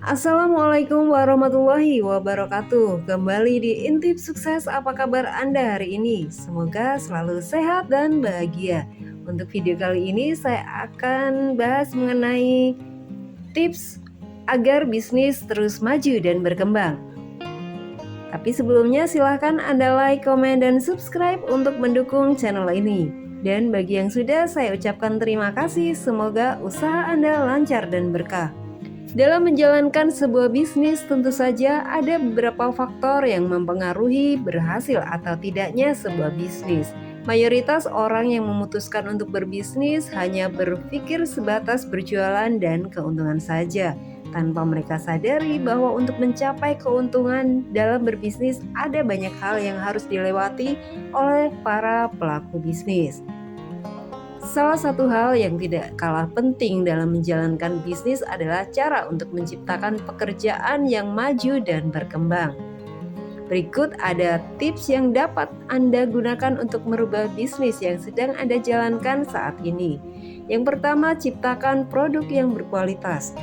Assalamualaikum warahmatullahi wabarakatuh. Kembali di Intip Sukses, apa kabar Anda hari ini? Semoga selalu sehat dan bahagia. Untuk video kali ini saya akan bahas mengenai tips agar bisnis terus maju dan berkembang. Tapi sebelumnya silahkan Anda like, komen, dan subscribe untuk mendukung channel ini. Dan bagi yang sudah, saya ucapkan terima kasih. Semoga usaha Anda lancar dan berkah. Dalam menjalankan sebuah bisnis, tentu saja ada beberapa faktor yang mempengaruhi berhasil atau tidaknya sebuah bisnis. Mayoritas orang yang memutuskan untuk berbisnis hanya berpikir sebatas berjualan dan keuntungan saja, tanpa mereka sadari bahwa untuk mencapai keuntungan dalam berbisnis ada banyak hal yang harus dilewati oleh para pelaku bisnis. Salah satu hal yang tidak kalah penting dalam menjalankan bisnis adalah cara untuk menciptakan pekerjaan yang maju dan berkembang. Berikut ada tips yang dapat Anda gunakan untuk merubah bisnis yang sedang Anda jalankan saat ini. Yang pertama, ciptakan produk yang berkualitas.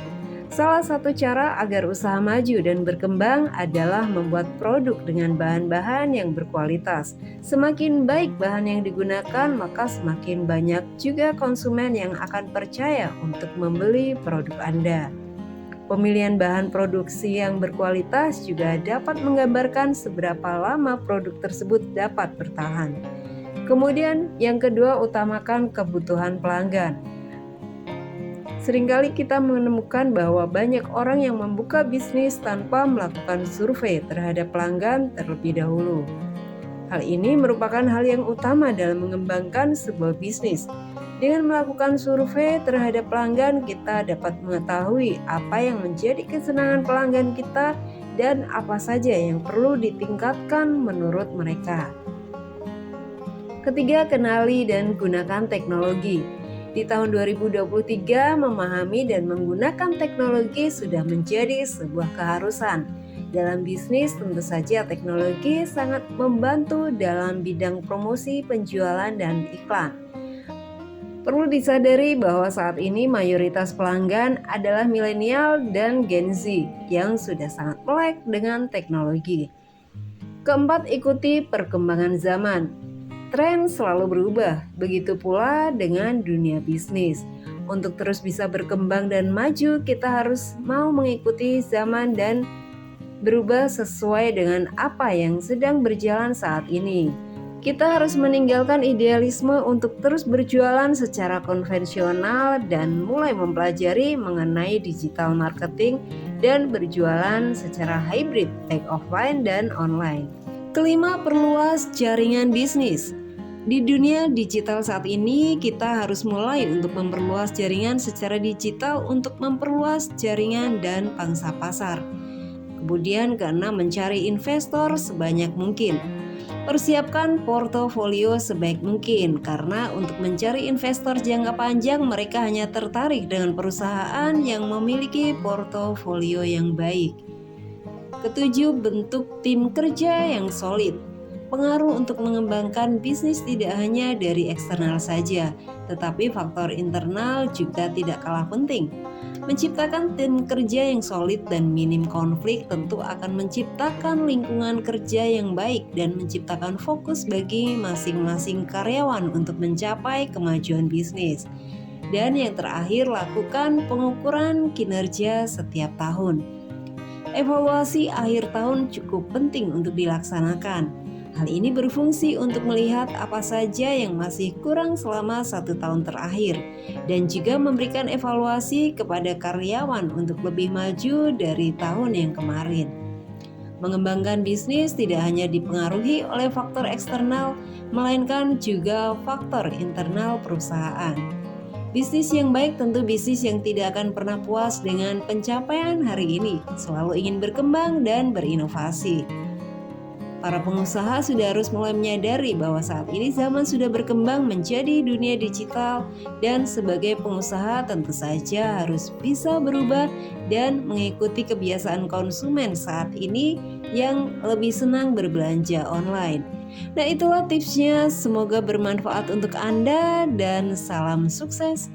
Salah satu cara agar usaha maju dan berkembang adalah membuat produk dengan bahan-bahan yang berkualitas. Semakin baik bahan yang digunakan, maka semakin banyak juga konsumen yang akan percaya untuk membeli produk Anda. Pemilihan bahan produksi yang berkualitas juga dapat menggambarkan seberapa lama produk tersebut dapat bertahan. Kemudian, yang kedua, utamakan kebutuhan pelanggan. Seringkali kita menemukan bahwa banyak orang yang membuka bisnis tanpa melakukan survei terhadap pelanggan terlebih dahulu. Hal ini merupakan hal yang utama dalam mengembangkan sebuah bisnis. Dengan melakukan survei terhadap pelanggan, kita dapat mengetahui apa yang menjadi kesenangan pelanggan kita dan apa saja yang perlu ditingkatkan menurut mereka. Ketiga, kenali dan gunakan teknologi. Di tahun 2023, memahami dan menggunakan teknologi sudah menjadi sebuah keharusan. Dalam bisnis, tentu saja teknologi sangat membantu dalam bidang promosi, penjualan, dan iklan. Perlu disadari bahwa saat ini mayoritas pelanggan adalah milenial dan Gen Z yang sudah sangat melek dengan teknologi. Keempat, ikuti perkembangan zaman. Tren selalu berubah, begitu pula dengan dunia bisnis. Untuk terus bisa berkembang dan maju, kita harus mau mengikuti zaman dan berubah sesuai dengan apa yang sedang berjalan saat ini. Kita harus meninggalkan idealisme untuk terus berjualan secara konvensional dan mulai mempelajari mengenai digital marketing dan berjualan secara hybrid, baik offline dan online. Kelima, perluas jaringan bisnis. Di dunia digital saat ini, kita harus mulai untuk memperluas jaringan secara digital untuk memperluas jaringan dan pangsa pasar. Kemudian, karena mencari investor sebanyak mungkin. Persiapkan portofolio sebaik mungkin, karena untuk mencari investor jangka panjang, mereka hanya tertarik dengan perusahaan yang memiliki portofolio yang baik. Ketujuh, bentuk tim kerja yang solid. Pengaruh untuk mengembangkan bisnis tidak hanya dari eksternal saja, tetapi faktor internal juga tidak kalah penting. Menciptakan tim kerja yang solid dan minim konflik tentu akan menciptakan lingkungan kerja yang baik dan menciptakan fokus bagi masing-masing karyawan untuk mencapai kemajuan bisnis. Dan yang terakhir, lakukan pengukuran kinerja setiap tahun. Evaluasi akhir tahun cukup penting untuk dilaksanakan. Hal ini berfungsi untuk melihat apa saja yang masih kurang selama 1 tahun terakhir dan juga memberikan evaluasi kepada karyawan untuk lebih maju dari tahun yang kemarin. Mengembangkan bisnis tidak hanya dipengaruhi oleh faktor eksternal, melainkan juga faktor internal perusahaan. Bisnis yang baik tentu bisnis yang tidak akan pernah puas dengan pencapaian hari ini, selalu ingin berkembang dan berinovasi. Para pengusaha sudah harus mulai menyadari bahwa saat ini zaman sudah berkembang menjadi dunia digital dan sebagai pengusaha tentu saja harus bisa berubah dan mengikuti kebiasaan konsumen saat ini yang lebih senang berbelanja online. Nah, itulah tipsnya, semoga bermanfaat untuk Anda dan salam sukses.